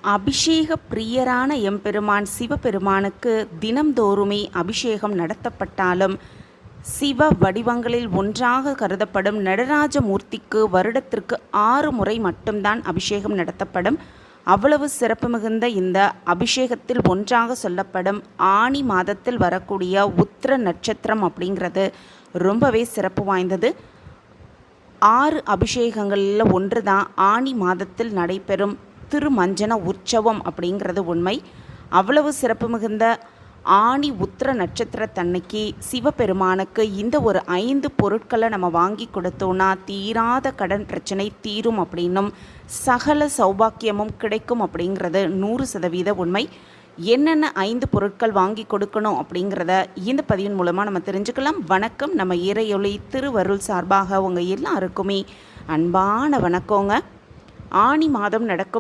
அபிஷேக பிரியரான எம்பெருமான் சிவபெருமானுக்கு தினம்தோறுமே அபிஷேகம் நடத்தப்பட்டாலும் சிவ வடிவங்களில் ஒன்றாக கருதப்படும் நடராஜமூர்த்திக்கு வருடத்திற்கு 6 முறை மட்டும்தான் அபிஷேகம் நடத்தப்படும். அவ்வளவு சிறப்பு மிகுந்த இந்த அபிஷேகத்தில் ஒன்றாக சொல்லப்படும் ஆனி மாதத்தில் வரக்கூடிய உத்திர நட்சத்திரம் அப்படிங்கிறது ரொம்பவே சிறப்பு வாய்ந்தது. 6 அபிஷேகங்களில் ஒன்று தான் ஆனி மாதத்தில் நடைபெறும் திருமஞ்சன உற்சவம் அப்படிங்கிறது உண்மை. அவ்வளவு சிறப்பு மிகுந்த ஆனி உத்திர நட்சத்திரத்தன்னைக்கு சிவபெருமானுக்கு இந்த ஒரு 5 பொருட்களை நம்ம வாங்கி கொடுத்தோன்னா தீராத கடன் பிரச்சனை தீரும் அப்படின்னும் சகல சௌபாக்கியமும் கிடைக்கும் அப்படிங்கிறது 100% உண்மை. என்னென்ன 5 பொருட்கள் வாங்கி கொடுக்கணும் அப்படிங்கிறத இந்த பதிவின் மூலமாக நம்ம தெரிஞ்சுக்கலாம். வணக்கம். நம்ம இறையொளி திருவருள் சார்பாக உங்கள் எல்லாருக்குமே அன்பான வணக்கங்க. ஆனி மாதம் நடக்கும்